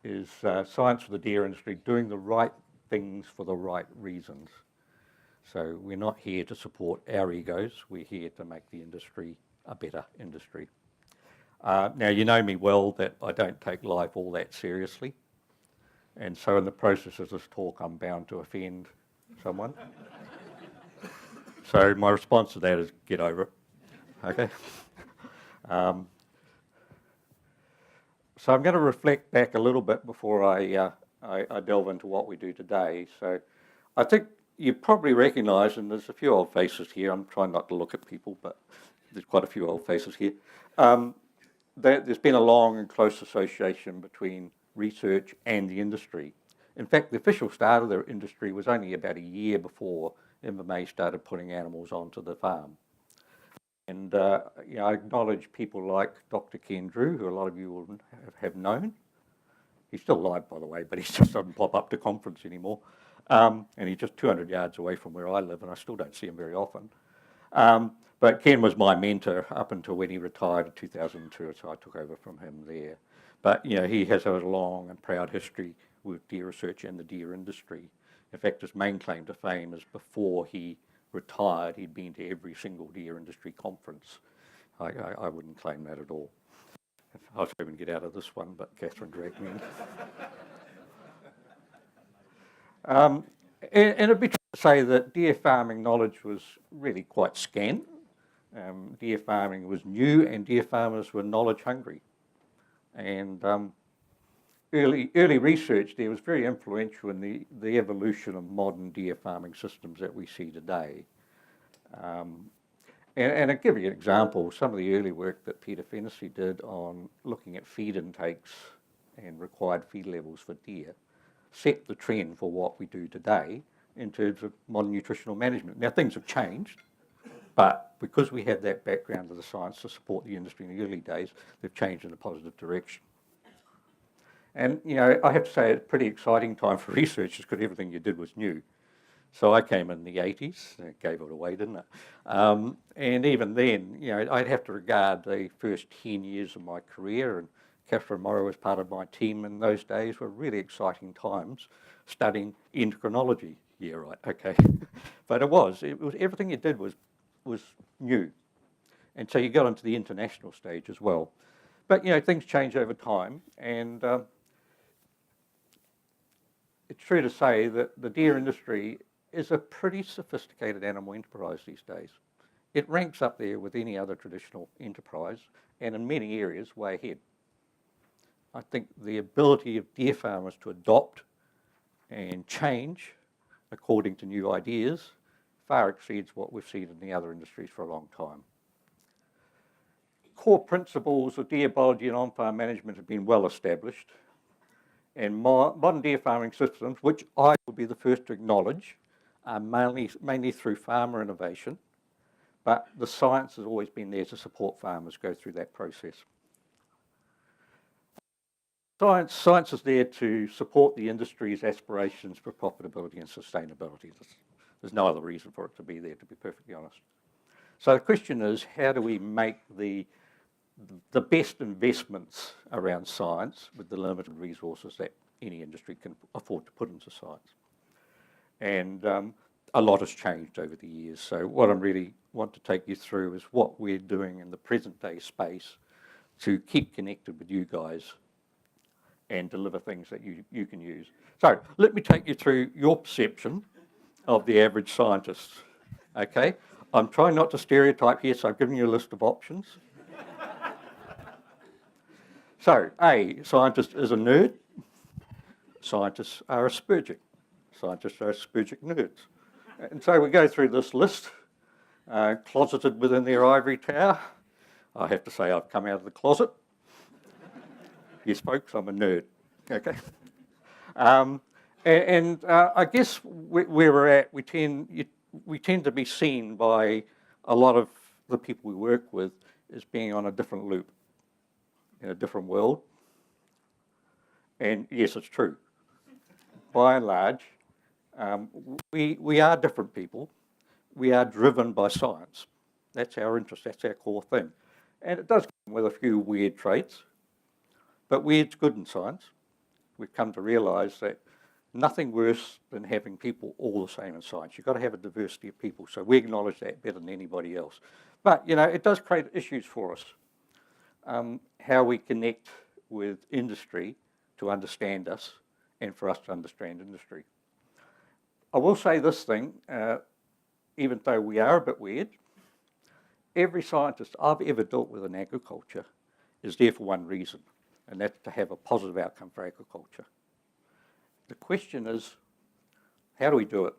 is science for the deer industry, doing the right things for the right reasons. So we're not here to support our egos, we're here to make the industry a better industry. Now, you know me well that I don't take life all that seriously, and so in the process of this talk I'm bound to offend someone. So my response to that is get over it, okay? So I'm going to reflect back a little bit before I delve into what we do today. So I think you probably recognise, and there's a few old faces here, I'm trying not to look at people, but there's quite a few old faces here, that there's been a long and close association between research and the industry. In fact, the official start of the industry was only about a year before MMA started putting animals onto the farm. And I acknowledge people like Dr. Ken Drew, who a lot of you will have known. He's still alive, by the way, but he just doesn't pop up to conference anymore. And he's just 200 yards away from where I live, and I still don't see him very often. But Ken was my mentor up until when he retired in 2002, so I took over from him there. But he has a long and proud history with deer research and the deer industry. In fact, his main claim to fame is before he retired, he'd been to every single deer industry conference. I wouldn't claim that at all. I was hoping to get out of this one, but Catherine dragged me in. And it'd be true to say that deer farming knowledge was really quite scant. Deer farming was new, and deer farmers were knowledge hungry. And early research there was very influential in the evolution of modern deer farming systems that we see today. And I'll give you an example. Some of the early work that Peter Fennessy did on looking at feed intakes and required feed levels for deer set the trend for what we do today in terms of modern nutritional management. Now, things have changed, but because we had that background of the science to support the industry in the early days, they've changed in a positive direction. And, I have to say it's a pretty exciting time for researchers because everything you did was new. So I came in the 80s, it gave it away, didn't it? And even then, I'd have to regard the first 10 years of my career, and Catherine Morrow was part of my team in those days, were really exciting times studying endocrinology. Yeah, right, okay. But it was everything you did was new. And so you got into the international stage as well. But, things change over time, and it's true to say that the deer industry is a pretty sophisticated animal enterprise these days. It ranks up there with any other traditional enterprise, and in many areas way ahead. I think the ability of deer farmers to adopt and change according to new ideas far exceeds what we've seen in the other industries for a long time. Core principles of deer biology and on-farm management have been well established, and modern deer farming systems, which I would be the first to acknowledge, are mainly through farmer innovation, but the science has always been there to support farmers go through that process. Science is there to support the industry's aspirations for profitability and sustainability. There's no other reason for it to be there, to be perfectly honest. So the question is, how do we make the best investments around science with the limited resources that any industry can afford to put into science? And a lot has changed over the years. So what I really want to take you through is what we're doing in the present day space to keep connected with you guys and deliver things that you can use. So let me take you through your perception of the average scientist, okay? I'm trying not to stereotype here, so I've given you a list of options. So, A, scientist is a nerd. Scientists are aspergic. Scientists are aspergic nerds. And so we go through this list, closeted within their ivory tower. I have to say I've come out of the closet. Yes, folks, I'm a nerd. Okay. I guess where we're at, we tend to be seen by a lot of the people we work with as being on a different loop, in a different world. And yes, it's true. By and large, we are different people. We are driven by science. That's our interest. That's our core thing. And it does come with a few weird traits. But weird's good in science. we've come to realise that nothing worse than having people all the same in science. You've got to have a diversity of people, so we acknowledge that better than anybody else. But, you know, it does create issues for us, how we connect with industry to understand us and for us to understand industry. I will say this thing, even though we are a bit weird, every scientist I've ever dealt with in agriculture is there for one reason, and that's to have a positive outcome for agriculture. The question is, how do we do it?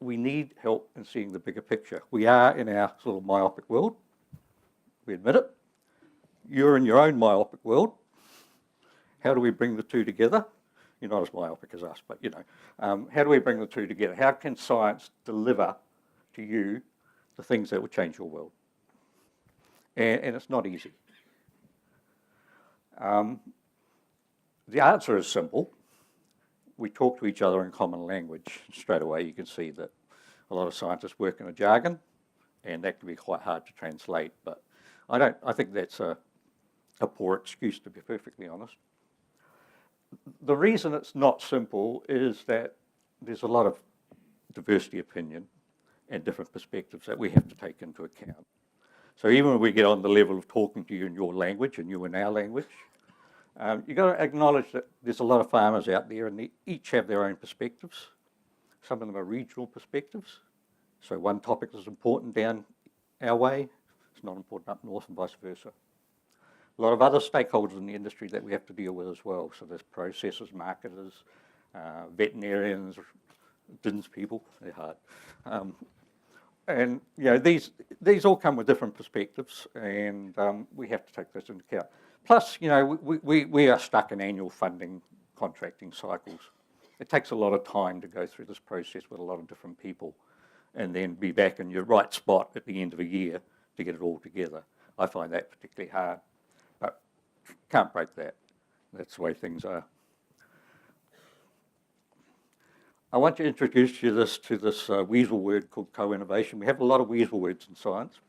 We need help in seeing the bigger picture. We are in our sort of myopic world. We admit it. You're in your own myopic world. How do we bring the two together? You're not as myopic as us, but you know. How do we bring the two together? How can science deliver to you the things that will change your world? And it's not easy. The answer is simple. We talk to each other in common language. Straight away you can see that a lot of scientists work in a jargon, and that can be quite hard to translate, but I think that's a poor excuse, to be perfectly honest. The reason it's not simple is that there's a lot of diversity of opinion and different perspectives that we have to take into account. So even when we get on the level of talking to you in your language and you in our language, you've got to acknowledge that there's a lot of farmers out there and they each have their own perspectives. Some of them are regional perspectives. So one topic is important down our way, it's not important up north and vice versa. A lot of other stakeholders in the industry that we have to deal with as well. So there's processors, marketers, veterinarians, DINS people, they're hard. And you know, these all come with different perspectives, and we have to take this into account. Plus, you know, we are stuck in annual funding contracting cycles. It takes a lot of time to go through this process with a lot of different people and then be back in your right spot at the end of a year to get it all together. I find that particularly hard, but can't break that. That's the way things are. I want to introduce you to this weasel word called co-innovation. We have a lot of weasel words in science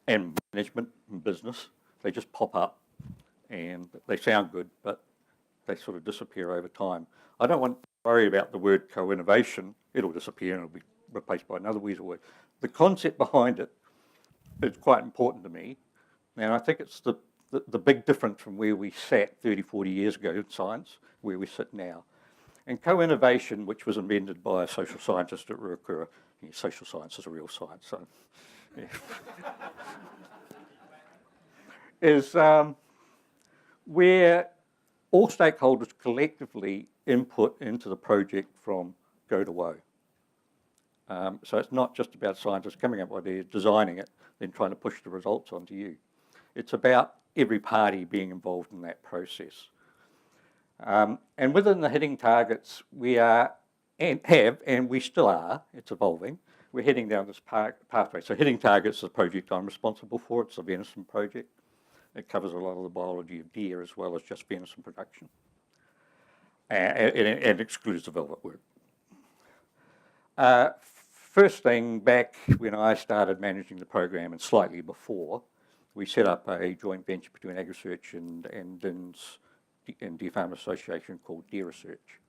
and management and business. They just pop up and they sound good, but they sort of disappear over time. I don't want to worry about the word co-innovation. It'll disappear and it'll be replaced by another weasel word. The concept behind it is quite important to me, and I think it's the big difference from where we sat 30, 40 years ago in science, where we sit now. And co-innovation, which was invented by a social scientist at Ruakura, social science is a real science, so yeah. is where all stakeholders collectively input into the project from go to woe. So it's not just about scientists coming up with ideas, designing it, then trying to push the results onto you. It's about every party being involved in that process. And within the hitting targets, we are, and have, and we still are, it's evolving, we're heading down this pathway. So hitting targets is a project I'm responsible for. It's a venison project. It covers a lot of the biology of deer as well as just venison production. And excludes the velvet work. First thing, back when I started managing the program and slightly before, we set up a joint venture between AgResearch and DINS and Deer Farm Association called Deer Research.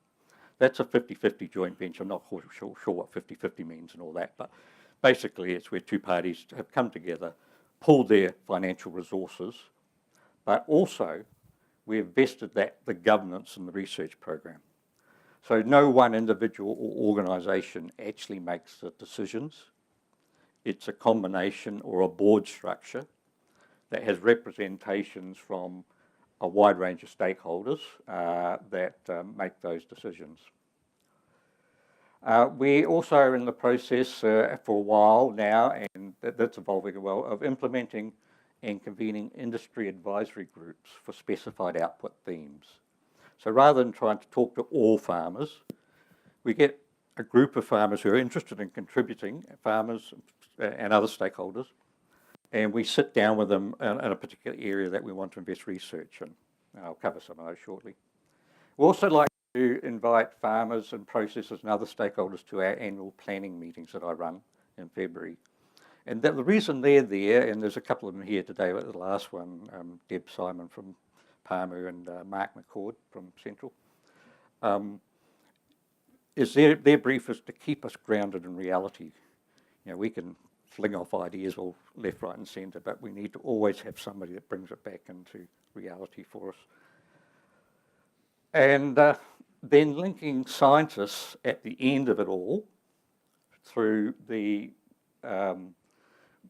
That's a 50-50 joint venture. I'm not sure what 50-50 means and all that, but basically it's where two parties have come together, pooled their financial resources, but also we've vested the governance in the research program. So no one individual or organisation actually makes the decisions. It's a combination or a board structure that has representations from a wide range of stakeholders that make those decisions. We also are in the process for a while now, and that's evolving well, of implementing and convening industry advisory groups for specified output themes. So rather than trying to talk to all farmers, we get a group of farmers who are interested in contributing, farmers and other stakeholders, and we sit down with them in a particular area that we want to invest research in. And I'll cover some of those shortly. We also like to invite farmers and processors and other stakeholders to our annual planning meetings that I run in February. And the reason they're there, and there's a couple of them here today, but the last one, Deb Simon from Palmer and Mark McCord from Central, is their brief is to keep us grounded in reality. You know, we can fling off ideas all left, right and centre, but we need to always have somebody that brings it back into reality for us. And then linking scientists at the end of it all through the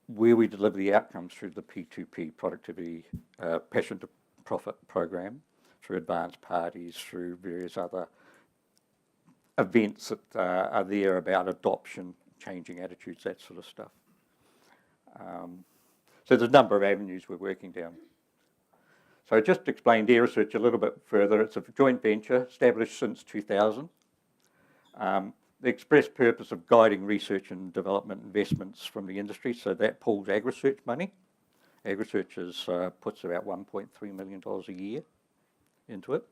where we deliver the outcomes through the P2P, productivity, passion to profit program, through advanced parties, through various other events that are there about adoption, changing attitudes, that sort of stuff. So there's a number of avenues we're working down. So just to explain Deer Research a little bit further, it's a joint venture established since 2000. The express purpose of guiding research and development investments from the industry, so that pulls AgResearch money. AgResearch puts about $1.3 million a year into it,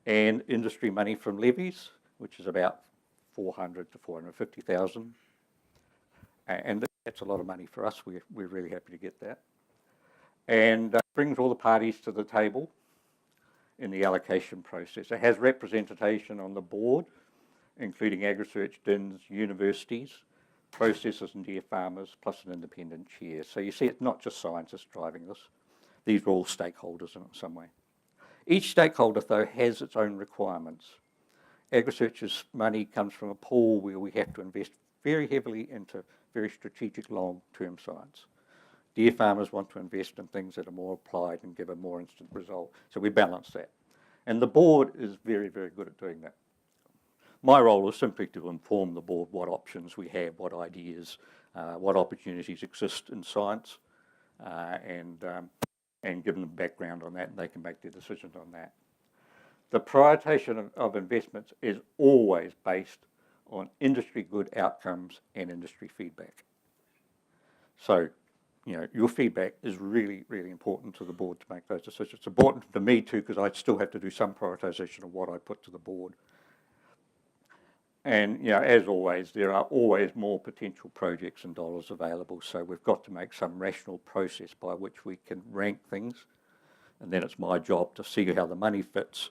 and industry money from levies, which is about 400 to 450,000, and that's a lot of money for us. We're really happy to get that, and brings all the parties to the table in the allocation process. It has representation on the board, including AgResearch, DINs, universities, processors and deer farmers, plus an independent chair. So you see it's not just scientists driving this. These are all stakeholders in some way. Each stakeholder, though, has its own requirements. AgResearch's money comes from a pool where we have to invest very heavily into very strategic long-term science. Deer farmers want to invest in things that are more applied and give a more instant result. So we balance that. And the board is very, very good at doing that. My role is simply to inform the board what options we have, what ideas, what opportunities exist in science, and give them background on that, and they can make their decisions on that. The prioritisation of investments is always based on industry good outcomes and industry feedback. So, you know, your feedback is really, really important to the board to make those decisions. It's important to me too, because I still have to do some prioritisation of what I put to the board. And, you know, as always, there are always more potential projects and dollars available, so we've got to make some rational process by which we can rank things, and then it's my job to see how the money fits,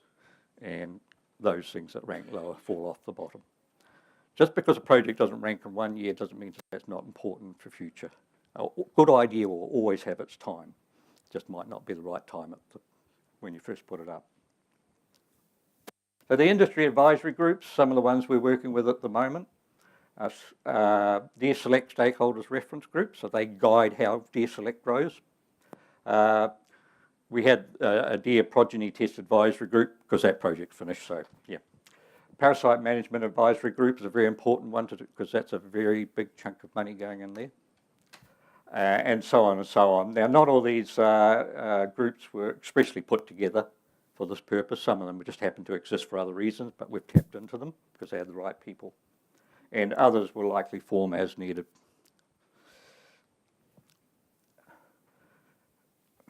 and those things that rank lower fall off the bottom. Just because a project doesn't rank in 1 year doesn't mean that's not important for future. A good idea will always have its time, it just might not be the right time when you first put it up. So the industry advisory groups, some of the ones we're working with at the moment, Deer Select Stakeholders Reference Group, so they guide how Deer Select grows. We had a Deer Progeny Test Advisory Group, because that project finished, so yeah. Parasite Management Advisory Group is a very important one, because that's a very big chunk of money going in there. And so on and so on. Now, not all these groups were expressly put together for this purpose. Some of them just happen to exist for other reasons, but we've tapped into them because they had the right people. And others will likely form as needed.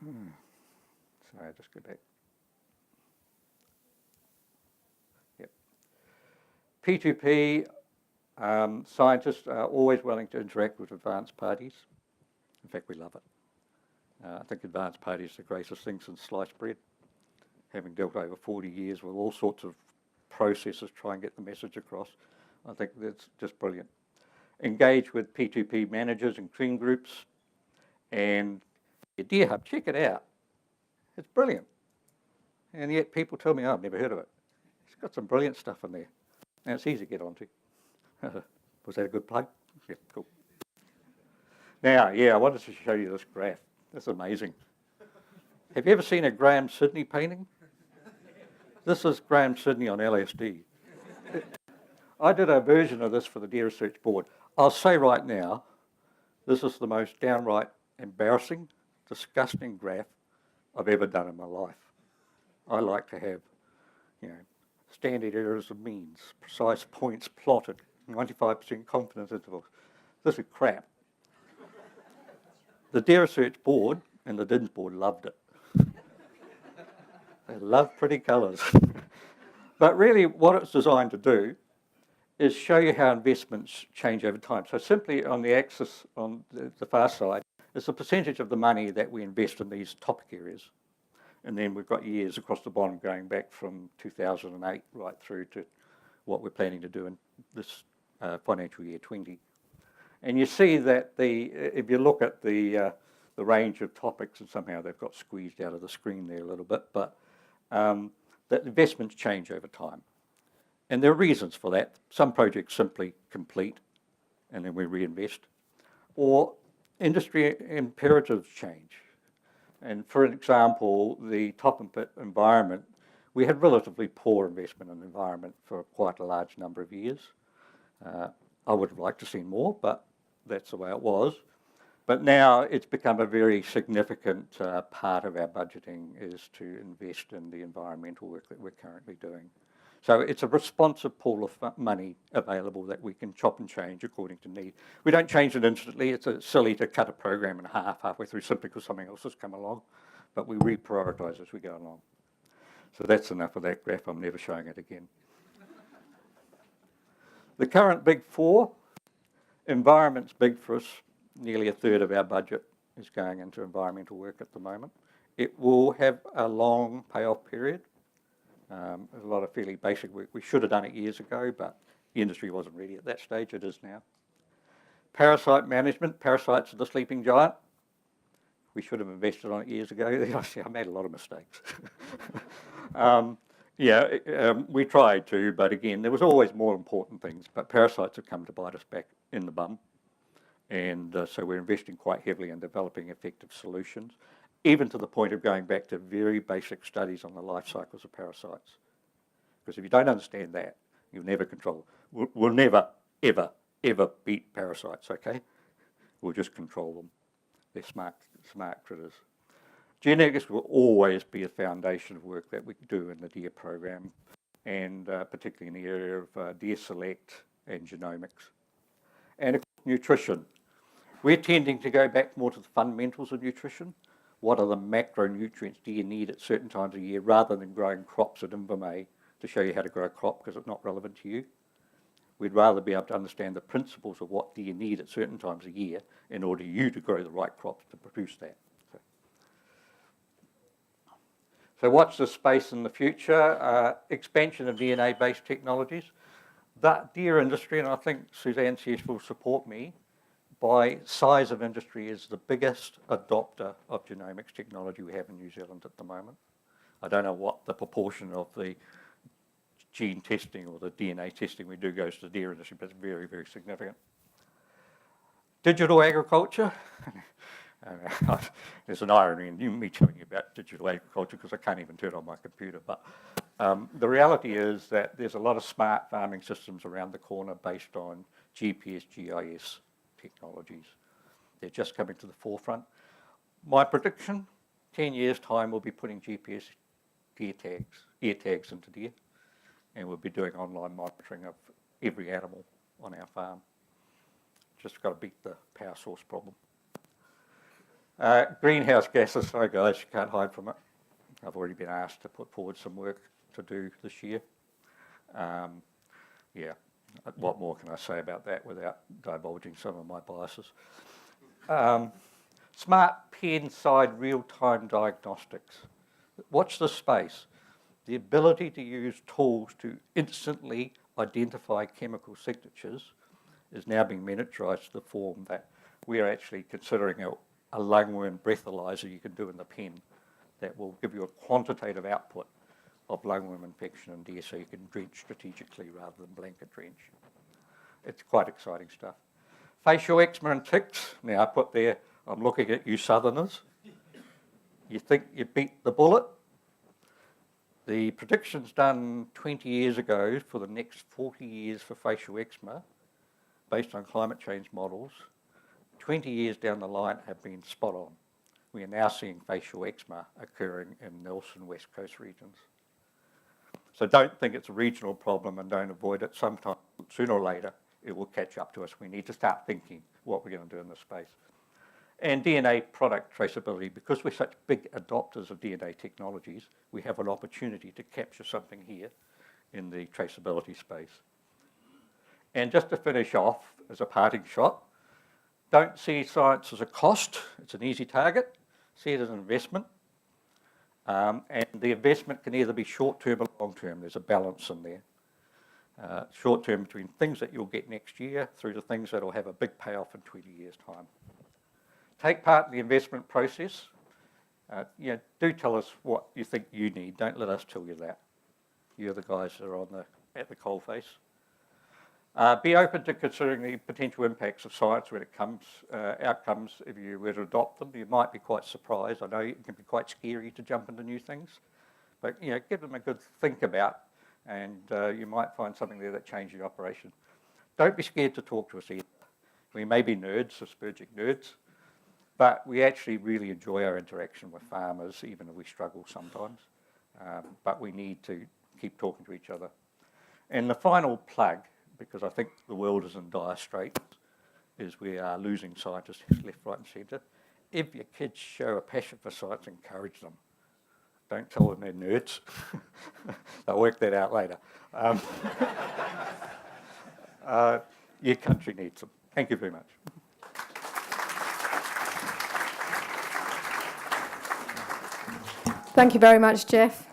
Sorry, I'll just go back. Yep. P2P, scientists are always willing to interact with advanced parties. In fact, we love it. I think advanced parties are the greatest thing since sliced bread. Having dealt over 40 years with all sorts of processes, try and get the message across. I think that's just brilliant. Engage with P2P managers and clean groups. And your Deer Hub, check it out. It's brilliant. And yet people tell me, oh, I've never heard of it. It's got some brilliant stuff in there. And it's easy to get onto. Was that a good plug? Yeah, cool. Now, yeah, I wanted to show you this graph. That's amazing. Have you ever seen a Graham Sidney painting? This is Graham Sidney on LSD. I did a version of this for the Deer Research Board. I'll say right now, this is the most downright embarrassing, disgusting graph I've ever done in my life. I like to have, you know, standard errors of means, precise points plotted, 95% confidence intervals. This is crap. The Deer Research Board and the DINS Board loved it. They love pretty colours. But really what it's designed to do is show you how investments change over time. So simply on the axis on the far side is the percentage of the money that we invest in these topic areas. And then we've got years across the bottom going back from 2008 right through to what we're planning to do in this financial year 20. And you see that if you look at the range of topics, and somehow they've got squeezed out of the screen there a little bit, but that investments change over time. And there are reasons for that. Some projects simply complete and then we reinvest, or industry imperatives change. And for example, the top and pit environment, we had relatively poor investment in the environment for quite a large number of years. I would have liked to see more, but that's the way it was. But now it's become a very significant part of our budgeting is to invest in the environmental work that we're currently doing. So it's a responsive pool of money available that we can chop and change according to need. We don't change it instantly. It's silly to cut a program in half halfway through simply because something else has come along, but we reprioritise as we go along. So that's enough of that graph. I'm never showing it again. The current big four, environment's big for us. Nearly a third of our budget is going into environmental work at the moment. It will have a long payoff period. There's a lot of fairly basic work. We should have done it years ago, but the industry wasn't ready at that stage. It is now. Parasite management. Parasites are the sleeping giant. We should have invested on it years ago. I made a lot of mistakes. We tried to, but again, there was always more important things. But parasites have come to bite us back in the bum. And so we're investing quite heavily in developing effective solutions, even to the point of going back to very basic studies on the life cycles of parasites. Because if you don't understand that, you'll never control. We'll never, ever, ever beat parasites, okay? We'll just control them. They're smart critters. Genetics will always be a foundation of work that we do in the DEER program, and particularly in the area of deer select and genomics. And of course, nutrition. We're tending to go back more to the fundamentals of nutrition. What are the macronutrients do you need at certain times of year, rather than growing crops at Inverness to show you how to grow a crop because it's not relevant to you. We'd rather be able to understand the principles of what do you need at certain times of year in order for you to grow the right crops to produce that. So watch this space in the future. Expansion of DNA-based technologies. That deer industry, and I think Suzanne Sesh will support me, by size of industry is the biggest adopter of genomics technology we have in New Zealand at the moment. I don't know what the proportion of the gene testing or the DNA testing we do goes to the deer industry, but it's very, very significant. Digital agriculture. There's an irony in me telling you about digital agriculture because I can't even turn on my computer. But the reality is that there's a lot of smart farming systems around the corner based on GPS, GIS technologies. They're just coming to the forefront. My prediction, 10 years' time, we'll be putting GPS ear tags into deer, and we'll be doing online monitoring of every animal on our farm. Just got to beat the power source problem. Greenhouse gases, sorry guys, you can't hide from it. I've already been asked to put forward some work to do this year. What more can I say about that without divulging some of my biases? Smart pen-side real-time diagnostics. Watch this space. The ability to use tools to instantly identify chemical signatures is now being miniaturised to the form that we are actually considering a lungworm breathalyzer you can do in the pen that will give you a quantitative output of lungworm infection in deer so you can drench strategically rather than blanket drench. It's quite exciting stuff. Facial eczema and ticks. Now I put there, I'm looking at you southerners. You think you beat the bullet? The predictions done 20 years ago for the next 40 years for facial eczema, based on climate change models, 20 years down the line have been spot on. We are now seeing facial eczema occurring in Nelson West Coast regions. So don't think it's a regional problem and don't avoid it. Sometime, sooner or later, it will catch up to us. We need to start thinking what we're going to do in this space. And DNA product traceability, because we're such big adopters of DNA technologies, we have an opportunity to capture something here in the traceability space. And just to finish off, as a parting shot, don't see science as a cost. It's an easy target. See it as an investment. And the investment can either be short-term or long-term. There's a balance in there. Short-term between things that you'll get next year through to things that will have a big payoff in 20 years' time. Take part in the investment process. Do tell us what you think you need. Don't let us tell you that. You're the guys that are at the coalface. Be open to considering the potential impacts of science when it comes, outcomes if you were to adopt them. You might be quite surprised. I know it can be quite scary to jump into new things, but give them a good think about, and you might find something there that changes your operation. Don't be scared to talk to us either. We may be nerds, Aspergic nerds, but we actually really enjoy our interaction with farmers, even if we struggle sometimes. But we need to keep talking to each other. And the final plug, because I think the world is in dire straits, is we are losing scientists left, right and centre. If your kids show a passion for science, encourage them. Don't tell them they're nerds. They'll work that out later. Your country needs them. Thank you very much. Thank you very much, Geoff.